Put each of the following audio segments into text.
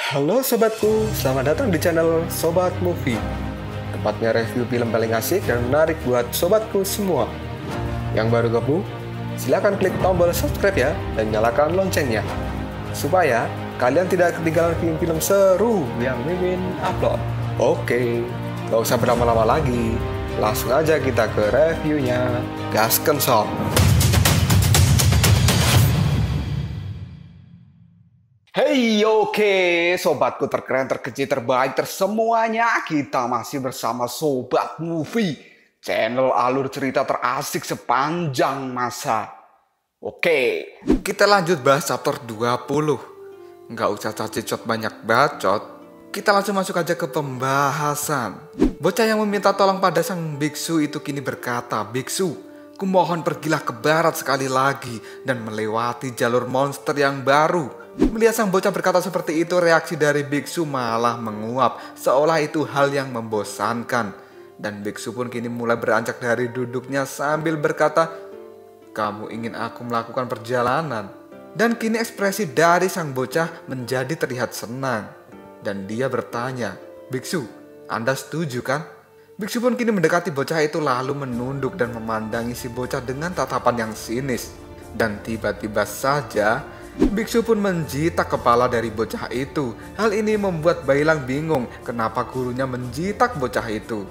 Halo sobatku, selamat datang di channel Sobat Movie. Tempatnya review film paling asik dan menarik buat sobatku semua. Yang baru gabung, silahkan klik tombol subscribe ya dan nyalakan loncengnya, supaya kalian tidak ketinggalan film-film seru yang Mimin upload. Oke, gak usah berlama-lama lagi, langsung aja kita ke reviewnya. Gasken sob. Hey, oke, sobatku terkeren, terkecil, terbaik, tersemuanya. Kita masih bersama Sobat Movie, channel alur cerita terasik sepanjang masa. Oke, kita lanjut bahas chapter 20. Nggak usah cacicot banyak bacot, kita langsung masuk aja ke pembahasan. Bocah yang meminta tolong pada sang biksu itu kini berkata, "Biksu, kumohon pergilah ke barat sekali lagi dan melewati jalur monster yang baru." Melihat sang bocah berkata seperti itu, reaksi dari biksu malah menguap, seolah itu hal yang membosankan. Dan biksu pun kini mulai beranjak dari duduknya sambil berkata, "Kamu ingin aku melakukan perjalanan?" Dan kini ekspresi dari sang bocah menjadi terlihat senang. Dan dia bertanya, "Biksu, Anda setuju kan?" Biksu pun kini mendekati bocah itu lalu menunduk dan memandangi si bocah dengan tatapan yang sinis. Dan tiba-tiba saja biksu pun menjitak kepala dari bocah itu. Hal ini membuat Bailang bingung kenapa gurunya menjitak bocah itu.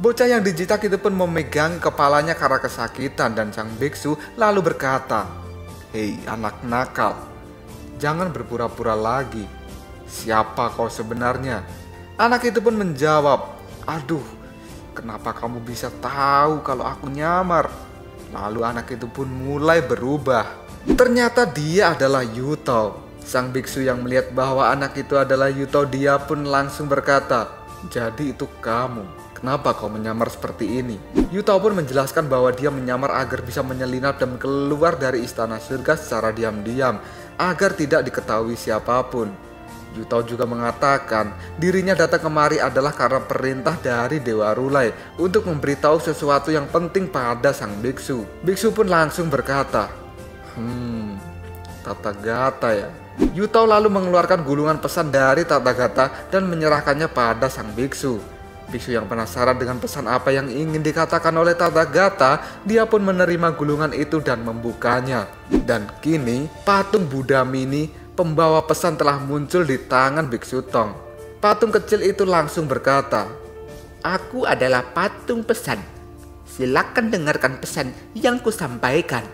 Bocah yang dijitak itu pun memegang kepalanya karena kesakitan dan sang biksu lalu berkata, "Hei anak nakal, jangan berpura-pura lagi. Siapa kau sebenarnya?" Anak itu pun menjawab, "Aduh, kenapa kamu bisa tahu kalau aku nyamar?" Lalu anak itu pun mulai berubah. Ternyata dia adalah Yuto. Sang biksu yang melihat bahwa anak itu adalah Yuto, dia pun langsung berkata, "Jadi itu kamu. Kenapa kau menyamar seperti ini?" Yuto pun menjelaskan bahwa dia menyamar agar bisa menyelinap dan keluar dari istana surga secara diam-diam, agar tidak diketahui siapapun. Yuto juga mengatakan dirinya datang kemari adalah karena perintah dari Dewa Rulai untuk memberitahu sesuatu yang penting pada sang biksu. Biksu pun langsung berkata, Tathagata ya." Yuto lalu mengeluarkan gulungan pesan dari Tathagata dan menyerahkannya pada sang biksu. Biksu yang penasaran dengan pesan apa yang ingin dikatakan oleh Tathagata, dia pun menerima gulungan itu dan membukanya. Dan kini patung Buddha mini pembawa pesan telah muncul di tangan biksu Tong. Patung kecil itu langsung berkata, "Aku adalah patung pesan. Silakan dengarkan pesan yang kusampaikan."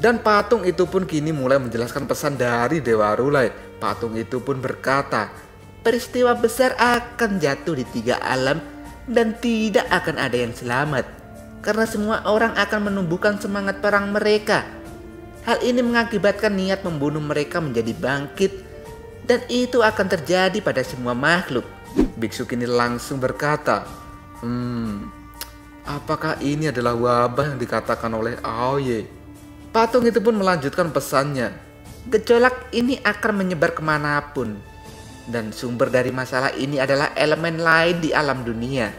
Dan patung itu pun kini mulai menjelaskan pesan dari Dewa Rulai. Patung itu pun berkata, "Peristiwa besar akan jatuh di 3 alam dan tidak akan ada yang selamat. Karena semua orang akan menumbuhkan semangat perang mereka. Hal ini mengakibatkan niat membunuh mereka menjadi bangkit. Dan itu akan terjadi pada semua makhluk." Biksu kini langsung berkata, apakah ini adalah wabah yang dikatakan oleh Aoye?" Patung itu pun melanjutkan pesannya, "Gejolak ini akan menyebar kemanapun. Dan sumber dari masalah ini adalah elemen lain di alam dunia.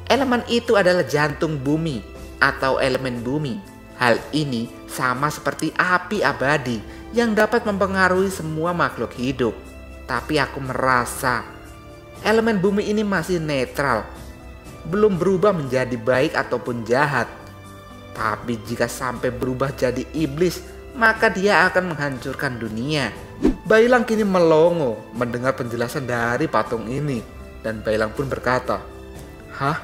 Elemen itu adalah jantung bumi atau elemen bumi. Hal ini sama seperti api abadi yang dapat mempengaruhi semua makhluk hidup. Tapi aku merasa elemen bumi ini masih netral, belum berubah menjadi baik ataupun jahat. Tapi jika sampai berubah jadi iblis, maka dia akan menghancurkan dunia." Bailang kini melongo mendengar penjelasan dari patung ini. Dan Bailang pun berkata, "Hah?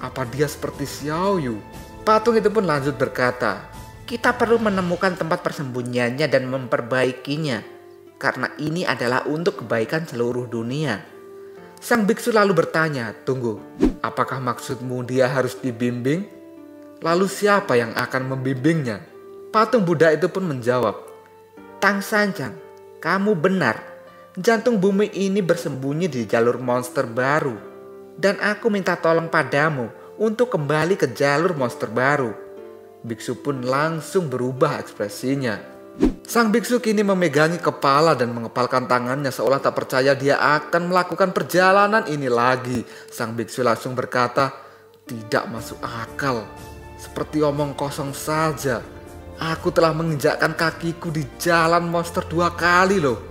Apa dia seperti Xiaoyu?" Patung itu pun lanjut berkata, "Kita perlu menemukan tempat persembunyiannya dan memperbaikinya. Karena ini adalah untuk kebaikan seluruh dunia." Sang biksu lalu bertanya, "Tunggu, apakah maksudmu dia harus dibimbing? Lalu siapa yang akan membimbingnya?" Patung Buddha itu pun menjawab, "Tang Sanjang, kamu benar. Jantung bumi ini bersembunyi di jalur monster baru. Dan aku minta tolong padamu untuk kembali ke jalur monster baru." Biksu pun langsung berubah ekspresinya. Sang biksu kini memegangi kepala dan mengepalkan tangannya seolah tak percaya dia akan melakukan perjalanan ini lagi. Sang biksu langsung berkata, "Tidak masuk akal. Seperti omong kosong saja. Aku telah menginjakkan kakiku di jalan monster 2 kali loh."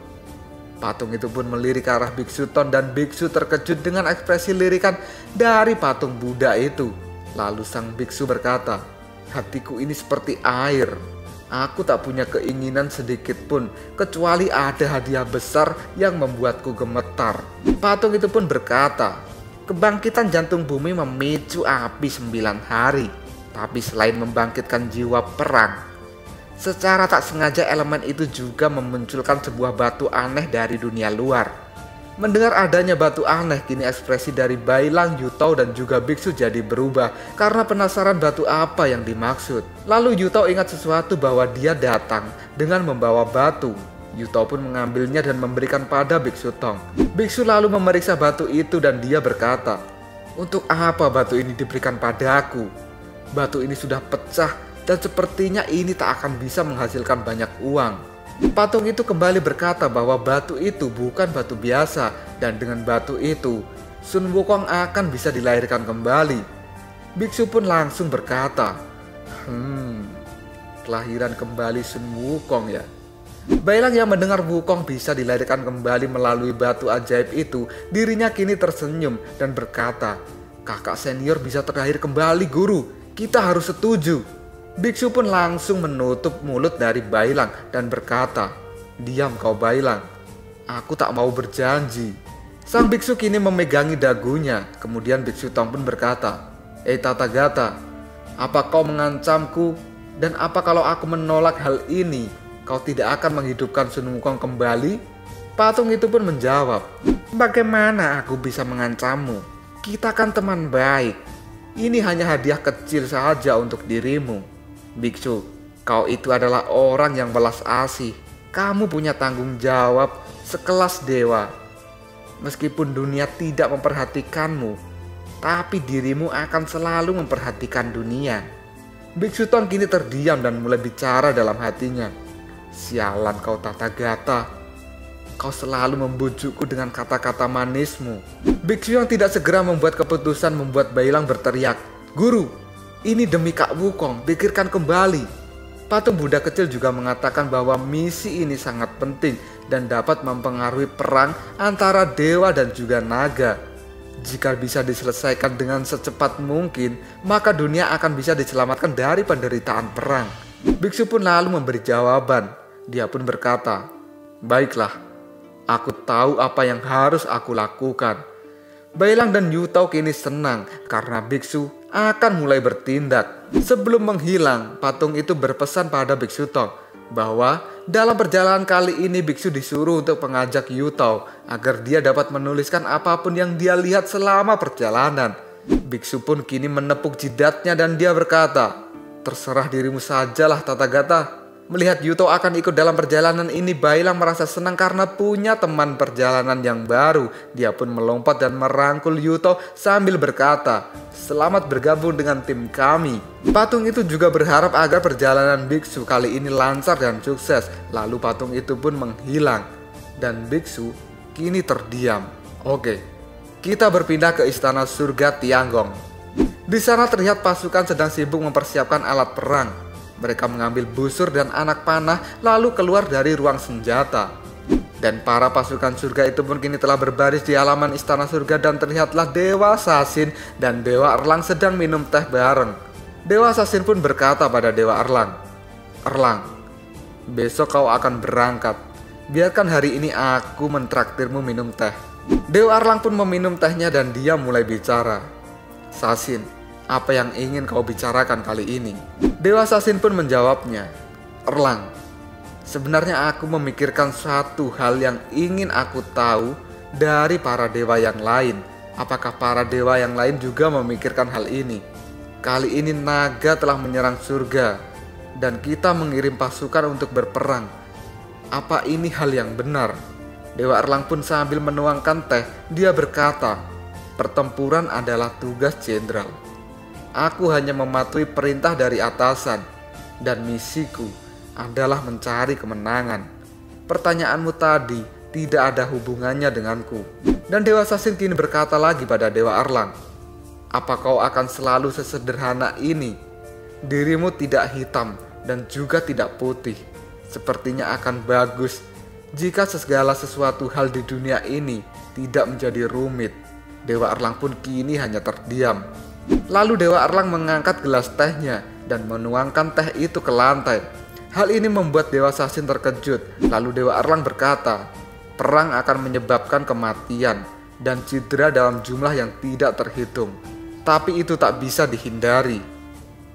Patung itu pun melirik ke arah Biksu Ton dan biksu terkejut dengan ekspresi lirikan dari patung Buddha itu. Lalu sang biksu berkata, "Hatiku ini seperti air. Aku tak punya keinginan sedikit pun kecuali ada hadiah besar yang membuatku gemetar." Patung itu pun berkata, "Kebangkitan jantung bumi memicu api 9 hari. Tapi selain membangkitkan jiwa perang, secara tak sengaja elemen itu juga memunculkan sebuah batu aneh dari dunia luar." Mendengar adanya batu aneh, kini ekspresi dari Bailang, Yutao dan juga biksu jadi berubah karena penasaran batu apa yang dimaksud. Lalu Yutao ingat sesuatu bahwa dia datang dengan membawa batu. Yutao pun mengambilnya dan memberikan pada Biksu Tong. Biksu lalu memeriksa batu itu dan dia berkata, "Untuk apa batu ini diberikan padaku? Batu ini sudah pecah dan sepertinya ini tak akan bisa menghasilkan banyak uang." Patung itu kembali berkata bahwa batu itu bukan batu biasa dan dengan batu itu Sun Wukong akan bisa dilahirkan kembali. Biksu pun langsung berkata, kelahiran kembali Sun Wukong ya. Bailang yang mendengar Wukong bisa dilahirkan kembali melalui batu ajaib itu, dirinya kini tersenyum dan berkata, "Kakak senior bisa terlahir kembali, guru. Kita harus setuju." Biksu pun langsung menutup mulut dari Bailang dan berkata, "Diam kau Bailang, aku tak mau berjanji." Sang biksu kini memegangi dagunya. Kemudian Biksu Tong pun berkata, "Tathagata, apa kau mengancamku? Dan apa kalau aku menolak hal ini, kau tidak akan menghidupkan Sun Wukong kembali?" Patung itu pun menjawab, "Bagaimana aku bisa mengancammu? Kita kan teman baik. Ini hanya hadiah kecil saja untuk dirimu. Biksu, kau itu adalah orang yang belas asih. Kamu punya tanggung jawab sekelas dewa. Meskipun dunia tidak memperhatikanmu, tapi dirimu akan selalu memperhatikan dunia." Biksu Ton kini terdiam dan mulai bicara dalam hatinya, "Sialan kau Tathagata. Kau selalu membujukku dengan kata-kata manismu." Biksu yang tidak segera membuat keputusan membuat Bailang berteriak, "Guru, ini demi Kak Wukong, pikirkan kembali." Patung Buddha kecil juga mengatakan bahwa misi ini sangat penting dan dapat mempengaruhi perang antara dewa dan juga naga. Jika bisa diselesaikan dengan secepat mungkin, maka dunia akan bisa diselamatkan dari penderitaan perang. Biksu pun lalu memberi jawaban. Dia pun berkata, "Baiklah, aku tahu apa yang harus aku lakukan." Bailang dan Yutao kini senang karena biksu akan mulai bertindak. Sebelum menghilang, patung itu berpesan pada Biksu Tong bahwa dalam perjalanan kali ini biksu disuruh untuk mengajak Yutao agar dia dapat menuliskan apapun yang dia lihat selama perjalanan. Biksu pun kini menepuk jidatnya dan dia berkata, "Terserah dirimu sajalah Tathagata." Melihat Yutao akan ikut dalam perjalanan ini, Bailang merasa senang karena punya teman perjalanan yang baru. Dia pun melompat dan merangkul Yutao sambil berkata, "Selamat bergabung dengan tim kami." Patung itu juga berharap agar perjalanan biksu kali ini lancar dan sukses. Lalu patung itu pun menghilang dan biksu kini terdiam. Oke, kita berpindah ke istana surga Tianggong. Di sana terlihat pasukan sedang sibuk mempersiapkan alat perang. Mereka mengambil busur dan anak panah lalu keluar dari ruang senjata. Dan para pasukan surga itu pun kini telah berbaris di halaman istana surga dan terlihatlah Dewa Sasin dan Dewa Erlang sedang minum teh bareng. Dewa Sasin pun berkata pada Dewa Erlang, "Erlang, besok kau akan berangkat. Biarkan hari ini aku mentraktirmu minum teh." Dewa Erlang pun meminum tehnya dan dia mulai bicara. "Sasin, apa yang ingin kau bicarakan kali ini?" Dewa Sasin pun menjawabnya, "Erlang, sebenarnya aku memikirkan suatu hal yang ingin aku tahu dari para dewa yang lain. Apakah para dewa yang lain juga memikirkan hal ini? Kali ini naga telah menyerang surga dan kita mengirim pasukan untuk berperang. Apa ini hal yang benar?" Dewa Erlang pun sambil menuangkan teh, dia berkata, "Pertempuran adalah tugas jenderal. Aku hanya mematuhi perintah dari atasan dan misiku adalah mencari kemenangan. Pertanyaanmu tadi tidak ada hubungannya denganku." Dan Dewa Sasin kini berkata lagi pada Dewa Erlang, "Apa kau akan selalu sesederhana ini? Dirimu tidak hitam dan juga tidak putih. Sepertinya akan bagus Jika segala sesuatu hal di dunia ini tidak menjadi rumit, Dewa Erlang pun kini hanya terdiam. Lalu Dewa Erlang mengangkat gelas tehnya dan menuangkan teh itu ke lantai. Hal ini membuat Dewa Sasin terkejut. Lalu Dewa Erlang berkata, perang akan menyebabkan kematian dan cedera dalam jumlah yang tidak terhitung. Tapi itu tak bisa dihindari.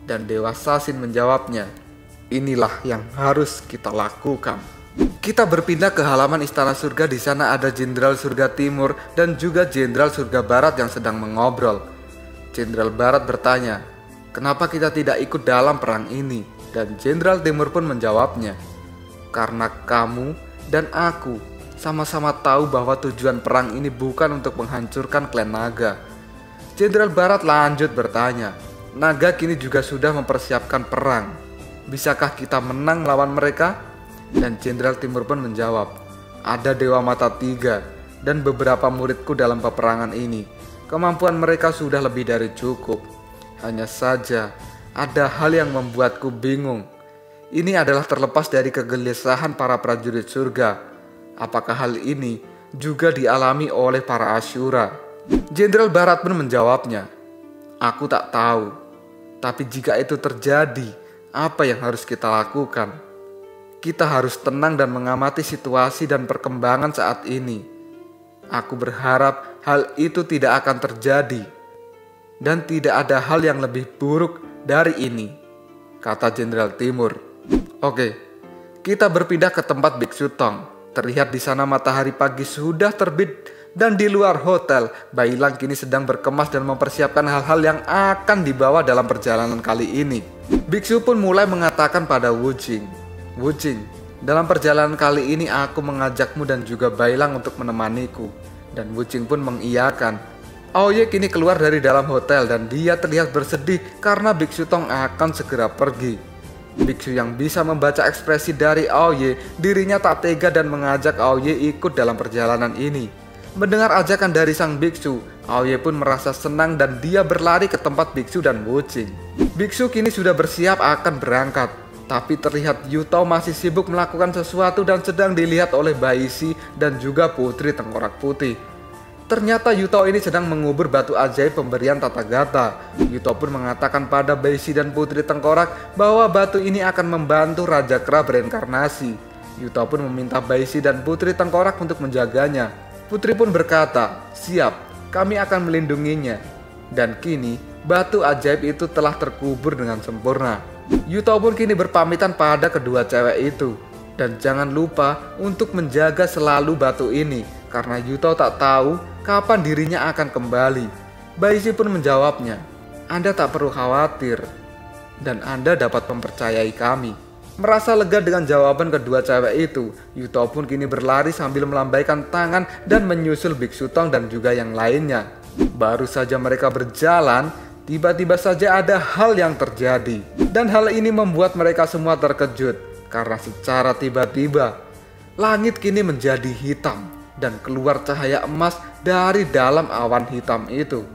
Dan Dewa Sasin menjawabnya, inilah yang harus kita lakukan. Kita berpindah ke halaman Istana Surga. Di sana ada Jenderal Surga Timur dan juga Jenderal Surga Barat yang sedang mengobrol. Jenderal Barat bertanya, kenapa kita tidak ikut dalam perang ini? Dan Jenderal Timur pun menjawabnya, karena kamu dan aku sama-sama tahu bahwa tujuan perang ini bukan untuk menghancurkan klan naga. Jenderal Barat lanjut bertanya, naga kini juga sudah mempersiapkan perang. Bisakah kita menang melawan mereka? Dan Jenderal Timur pun menjawab, ada Dewa Mata Tiga dan beberapa muridku dalam peperangan ini. Kemampuan mereka sudah lebih dari cukup. Hanya saja ada hal yang membuatku bingung. Ini adalah terlepas dari kegelisahan para prajurit surga. Apakah hal ini juga dialami oleh para Asyura? Jenderal Barat pun menjawabnya, aku tak tahu. Tapi jika itu terjadi, apa yang harus kita lakukan? Kita harus tenang dan mengamati situasi dan perkembangan saat ini. Aku berharap hal itu tidak akan terjadi. Dan tidak ada hal yang lebih buruk dari ini, kata Jenderal Timur. Oke, kita berpindah ke tempat Biksu Tong. Terlihat di sana matahari pagi sudah terbit dan di luar hotel, Bailang kini sedang berkemas dan mempersiapkan hal-hal yang akan dibawa dalam perjalanan kali ini. Biksu pun mulai mengatakan pada Wu Jing, Wu Jing, dalam perjalanan kali ini aku mengajakmu dan juga Bailang untuk menemaniku. Dan Wu Jing pun mengiyakan. Aoye kini keluar dari dalam hotel dan dia terlihat bersedih karena Biksu Tong akan segera pergi. Biksu yang bisa membaca ekspresi dari Aoye, dirinya tak tega dan mengajak Aoye ikut dalam perjalanan ini. Mendengar ajakan dari sang biksu, Aoye pun merasa senang dan dia berlari ke tempat biksu dan Wu Jing. Biksu kini sudah bersiap akan berangkat. Tapi terlihat Yu Tao masih sibuk melakukan sesuatu dan sedang dilihat oleh Bai Si dan juga Putri Tengkorak Putih. Ternyata Yu Tao ini sedang mengubur batu ajaib pemberian Tathagata. Yu Tao pun mengatakan pada Bai Si dan Putri Tengkorak bahwa batu ini akan membantu Raja Kera bereinkarnasi. Yu Tao pun meminta Bai Si dan Putri Tengkorak untuk menjaganya. Putri pun berkata, siap, kami akan melindunginya. Dan kini batu ajaib itu telah terkubur dengan sempurna. Yu Tao pun kini berpamitan pada kedua cewek itu. Dan jangan lupa untuk menjaga selalu batu ini, karena Yu Tao tak tahu kapan dirinya akan kembali. Bai Si pun menjawabnya, Anda tak perlu khawatir, dan Anda dapat mempercayai kami. Merasa lega dengan jawaban kedua cewek itu, Yu Tao pun kini berlari sambil melambaikan tangan dan menyusul Biksu Tong dan juga yang lainnya. Baru saja mereka berjalan, tiba-tiba saja ada hal yang terjadi. Dan hal ini membuat mereka semua terkejut, karena secara tiba-tiba langit kini menjadi hitam dan keluar cahaya emas dari dalam awan hitam itu.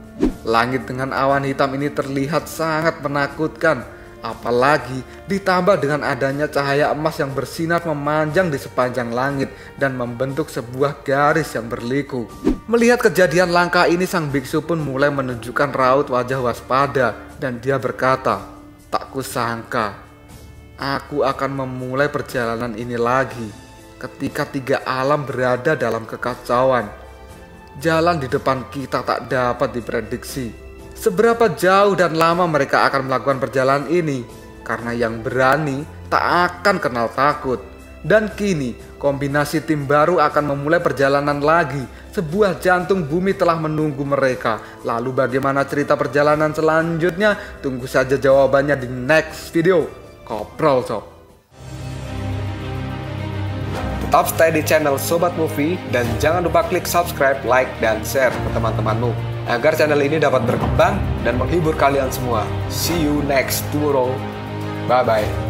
Langit dengan awan hitam ini terlihat sangat menakutkan, apalagi ditambah dengan adanya cahaya emas yang bersinar memanjang di sepanjang langit dan membentuk sebuah garis yang berliku. Melihat kejadian langka ini, sang biksu pun mulai menunjukkan raut wajah waspada dan dia berkata, tak kusangka aku akan memulai perjalanan ini lagi ketika tiga alam berada dalam kekacauan. Jalan di depan kita tak dapat diprediksi seberapa jauh dan lama mereka akan melakukan perjalanan ini, karena yang berani tak akan kenal takut. Dan kini kombinasi tim baru akan memulai perjalanan lagi. Sebuah jantung bumi telah menunggu mereka. Lalu bagaimana cerita perjalanan selanjutnya? Tunggu saja jawabannya di next video. Koprol sob. Tetap stay di channel Sobat Movie dan jangan lupa klik subscribe, like, dan share ke teman-temanmu agar channel ini dapat berkembang dan menghibur kalian semua. See you next tomorrow. Bye bye.